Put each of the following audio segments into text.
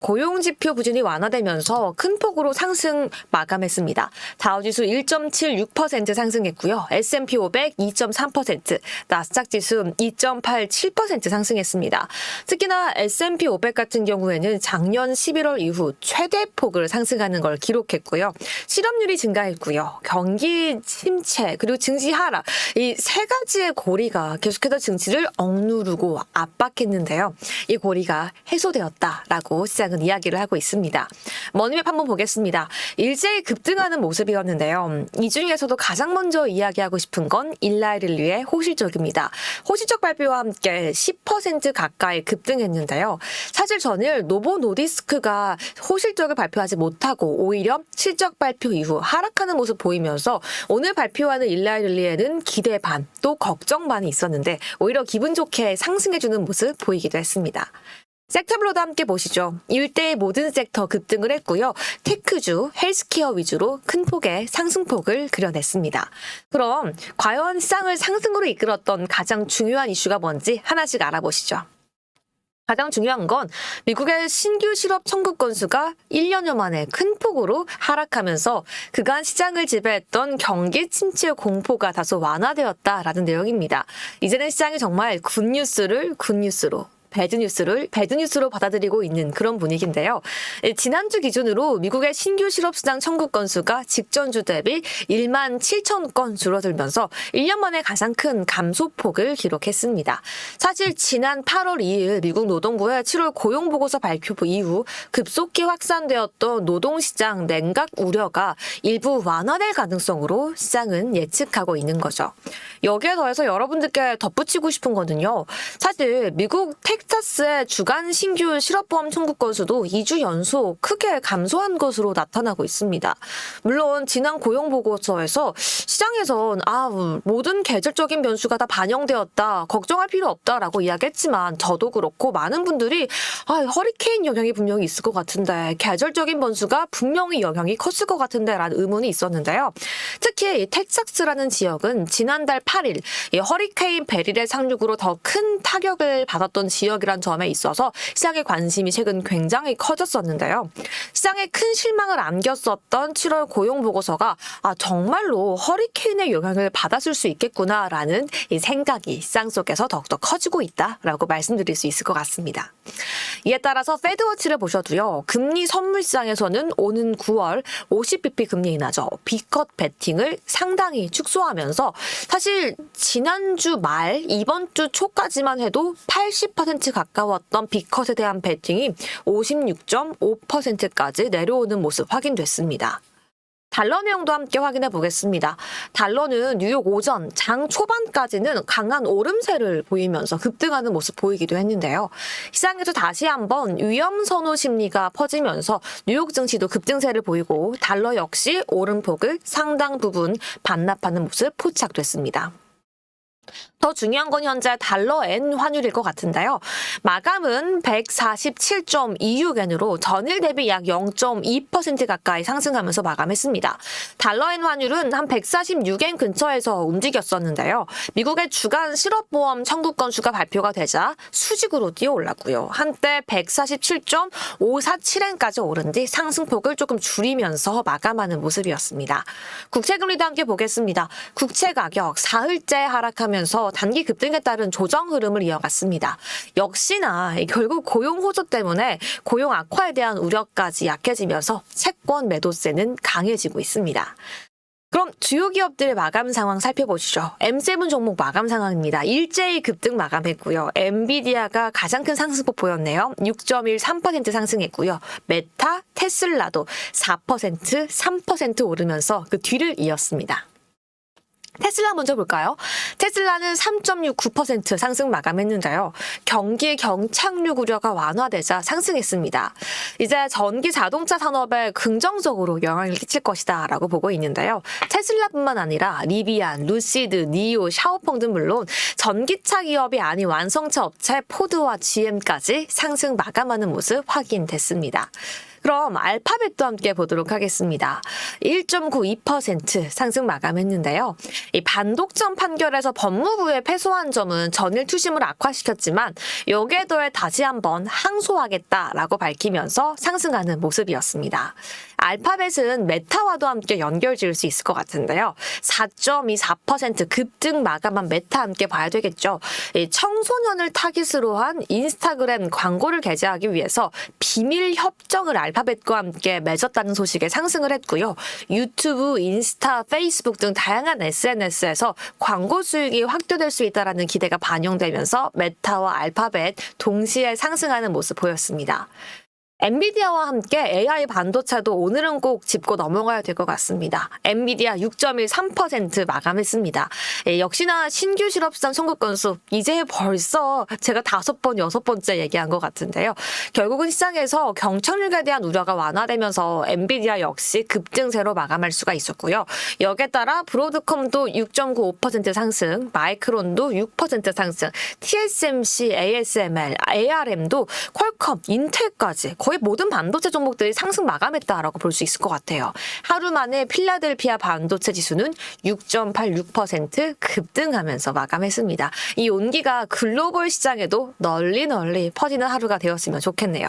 고용지표 부진이 완화되면서 큰 폭으로 상승 마감했습니다. 다우지수 1.76% 상승했고요. S&P 500 2.3%, 나스닥 지수 2.87% 상승했습니다. 특히나 S&P 500 같은 경우에는 작년 11월 이후 최대 폭을 상승하는 걸 기록했고요. 실업률이 증가했고요. 경기 침체 그리고 증시 하락, 이 세 가지의 고리가 계속해서 증시를 억누르고 압박했는데요. 이 고리가 해소되었다라고 시장은 이야기를 하고 있습니다. 머니맵 한번 보겠습니다. 일제히 급등하는 모습이었는데요. 이 중에서도 가장 먼저 이야기하고 싶은 건 일라이릴리의 호실적입니다. 호실적 발표와 함께 10% 가까이 급등했는데요. 사실 전일 노보 노디스크가 호실적을 발표하지 못하고 오히려 실적 발표 이후 하락하는 모습 보이면서 오늘 발표하는 일라이릴리에는 기대 반, 또 걱정 반이 있었는데 오히려 기분 좋게 상승해주는 모습 보이기도 했습니다. 섹터별로도 함께 보시죠. 일대의 모든 섹터 급등을 했고요. 테크주, 헬스케어 위주로 큰 폭의 상승폭을 그려냈습니다. 그럼 과연 시장을 상승으로 이끌었던 가장 중요한 이슈가 뭔지 하나씩 알아보시죠. 가장 중요한 건 미국의 신규 실업 청구 건수가 1년여 만에 큰 폭으로 하락하면서 그간 시장을 지배했던 경기 침체 공포가 다소 완화되었다라는 내용입니다. 이제는 시장이 정말 굿뉴스를 굿뉴스로, 배드뉴스로 받아들이고 있는 그런 분위기인데요. 지난주 기준으로 미국의 신규 실업시장 청구 건수가 직전주 대비 1만 7천 건 줄어들면서 1년 만에 가장 큰 감소폭을 기록했습니다. 사실 지난 8월 2일 미국 노동부의 7월 고용보고서 발표 이후 급속히 확산되었던 노동시장 냉각 우려가 일부 완화될 가능성으로 시장은 예측하고 있는 거죠. 여기에 더해서 여러분들께 덧붙이고 싶은 거는요. 사실 미국 텍사스의 주간 신규 실업보험 청구 건수도 2주 연속 크게 감소한 것으로 나타나고 있습니다. 물론 지난 고용보고서에서 시장에선 모든 계절적인 변수가 다 반영되었다, 걱정할 필요 없다라고 이야기했지만 저도 그렇고 많은 분들이 허리케인 영향이 분명히 있을 것 같은데, 계절적인 변수가 분명히 영향이 컸을 것 같은데 라는 의문이 있었는데요. 특히 이 텍사스라는 지역은 지난달 8일 이 허리케인 베릴의 상륙으로 더 큰 타격을 받았던 지역이란 점에 있어서 시장의 관심이 최근 굉장히 커졌었는데요. 시장에 큰 실망을 안겼었던 7월 고용보고서가 정말로 허리케인의 영향을 받았을 수 있겠구나라는 이 생각이 시장 속에서 더욱더 커지고 있다라고 말씀드릴 수 있을 것 같습니다. 이에 따라서 페드워치를 보셔도요. 금리 선물 시장에서는 오는 9월 50bp 금리 인하죠. B컷 베팅을 상당히 축소하면서 사실 지난주 말 이번 주 초까지만 해도 80% 가까웠던 B컷에 대한 베팅이 56.5%까지 내려오는 모습 확인됐습니다. 달러 내용도 함께 확인해 보겠습니다. 달러는 뉴욕 오전 장 초반까지는 강한 오름세를 보이면서 급등하는 모습 보이기도 했는데요. 시장에서 다시 한번 위험 선호 심리가 퍼지면서 뉴욕 증시도 급등세를 보이고 달러 역시 오름폭을 상당 부분 반납하는 모습 포착됐습니다. 더 중요한 건 현재 달러-엔 환율일 것 같은데요. 마감은 147.26엔으로 전일 대비 약 0.2% 가까이 상승하면서 마감했습니다. 달러-엔 환율은 한 146엔 근처에서 움직였었는데요. 미국의 주간 실업보험 청구 건수가 발표가 되자 수직으로 뛰어올랐고요. 한때 147.547엔까지 오른 뒤 상승폭을 조금 줄이면서 마감하는 모습이었습니다. 국채금리도 함께 보겠습니다. 국채 가격 사흘째 하락하면서 단기 급등에 따른 조정 흐름을 이어갔습니다. 역시나 결국 고용 호조 때문에 고용 악화에 대한 우려까지 약해지면서 채권 매도세는 강해지고 있습니다. 그럼 주요 기업들의 마감 상황 살펴보시죠. M7 종목 마감 상황입니다. 일제히 급등 마감했고요. 엔비디아가 가장 큰 상승폭 보였네요. 6.13% 상승했고요. 메타, 테슬라도 4%, 3% 오르면서 그 뒤를 이었습니다. 테슬라 먼저 볼까요? 테슬라는 3.69% 상승 마감했는데요. 경기 경착륙 우려가 완화되자 상승했습니다. 이제 전기 자동차 산업에 긍정적으로 영향을 끼칠 것이다 라고 보고 있는데요. 테슬라뿐만 아니라 리비안, 루시드, 니오, 샤오펑 등 물론 전기차 기업이 아닌 완성차 업체 포드와 GM까지 상승 마감하는 모습 확인됐습니다. 그럼 알파벳도 함께 보도록 하겠습니다. 1.92% 상승 마감했는데요. 이 반독점 판결에서 법무부의 패소한 점은 전일 투심을 악화시켰지만 여기에 더해 다시 한번 항소하겠다라고 밝히면서 상승하는 모습이었습니다. 알파벳은 메타와도 함께 연결 지을 수 있을 것 같은데요. 4.24% 급등 마감한 메타 함께 봐야 되겠죠. 이 청소년을 타깃으로 한 인스타그램 광고를 게재하기 위해서 비밀 협정을 알파벳과 함께 맺었다는 소식에 상승을 했고요. 유튜브, 인스타, 페이스북 등 다양한 SNS에서 광고 수익이 확대될 수 있다는 기대가 반영되면서 메타와 알파벳 동시에 상승하는 모습 보였습니다. 엔비디아와 함께 AI 반도체도 오늘은 꼭 짚고 넘어가야 될 것 같습니다. 엔비디아 6.13% 마감했습니다. 역시나 신규 실업수당 청구 건수 이제 벌써 제가 5번, 6번째 얘기한 것 같은데요. 결국은 시장에서 경착륙에 대한 우려가 완화되면서 엔비디아 역시 급등세로 마감할 수가 있었고요. 여기에 따라 브로드컴도 6.95% 상승, 마이크론도 6% 상승, TSMC, ASML, ARM도 퀄컴, 인텔까지 거의 모든 반도체 종목들이 상승 마감했다라고 볼 수 있을 것 같아요. 하루 만에 필라델피아 반도체 지수는 6.86% 급등하면서 마감했습니다. 이 온기가 글로벌 시장에도 널리 퍼지는 하루가 되었으면 좋겠네요.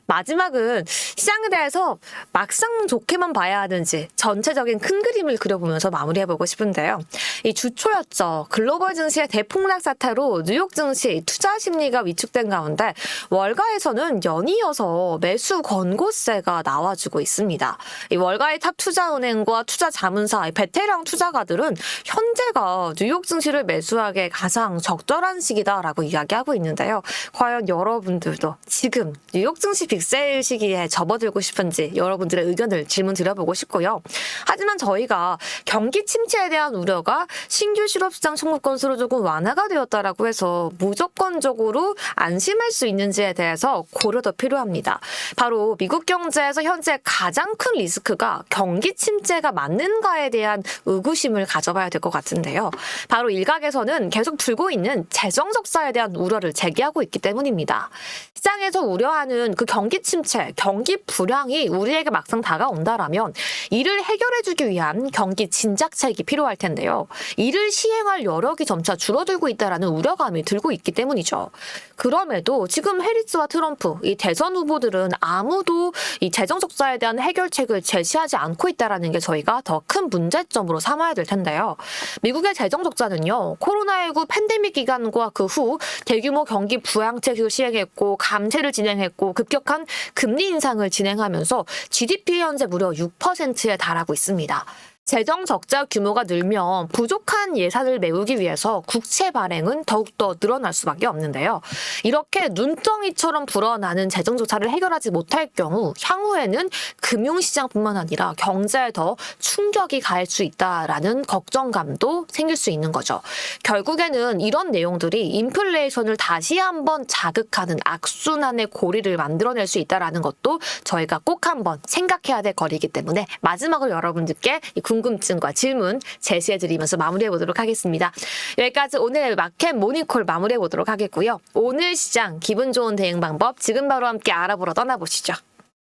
마지막은 시장에 대해서 막상 좋게만 봐야 하는지 전체적인 큰 그림을 그려보면서 마무리해보고 싶은데요. 이 주초였죠. 글로벌 증시의 대폭락 사태로 뉴욕 증시 투자 심리가 위축된 가운데 월가에서는 연이어서 매수 권고세가 나와주고 있습니다. 이 월가의 탑 투자은행과 투자자문사, 베테랑 투자가들은 현재가 뉴욕 증시를 매수하기에 가장 적절한 시기다라고 이야기하고 있는데요. 과연 여러분들도 지금 뉴욕 증시 빅세일 시기에 접어들고 싶은지 여러분들의 의견을 질문 드려보고 싶고요. 하지만 저희가 경기 침체에 대한 우려가 신규 실업수당 청구 건수로 조금 완화가 되었다라고 해서 무조건적으로 안심할 수 있는지에 대해서 고려도 필요합니다. 바로 미국 경제에서 현재 가장 큰 리스크가 경기 침체가 맞는가에 대한 의구심을 가져봐야 될 것 같은데요. 바로 일각에서는 계속 불고 있는 재정 적자에 대한 우려를 제기하고 있기 때문입니다. 시장에서 우려하는 그 경기 침체, 경기 불황이 우리에게 막상 다가온다라면 이를 해결해주기 위한 경기 진작책이 필요할 텐데요. 이를 시행할 여력이 점차 줄어들고 있다라는 우려감이 들고 있기 때문이죠. 그럼에도 지금 해리스와 트럼프, 이 대선 후보들은 아무도 이 재정 적자에 대한 해결책을 제시하지 않고 있다라는 게 저희가 더 큰 문제점으로 삼아야 될 텐데요. 미국의 재정 적자는요, 코로나19 팬데믹 기간과 그 후 대규모 경기 부양책을 시행했고 감세를 진행했고 급격한 금리 인상을 진행하면서 GDP 현재 무려 6%에 달하고 있습니다. 재정 적자 규모가 늘면 부족한 예산을 메우기 위해서 국채 발행은 더욱더 늘어날 수밖에 없는데요. 이렇게 눈덩이처럼 불어나는 재정 적자를 해결하지 못할 경우 향후에는 금융시장뿐만 아니라 경제에 더 충격이 가할 수 있다라는 걱정감도 생길 수 있는 거죠. 결국에는 이런 내용들이 인플레이션을 다시 한번 자극하는 악순환의 고리를 만들어낼 수 있다라는 것도 저희가 꼭 한번 생각해야 될 거리이기 때문에 마지막으로 여러분들께 궁금증과 질문 제시해드리면서 마무리해보도록 하겠습니다. 여기까지 오늘 마켓 모닝콜 마무리해보도록 하겠고요. 오늘 시장 기분 좋은 대응 방법 지금 바로 함께 알아보러 떠나보시죠.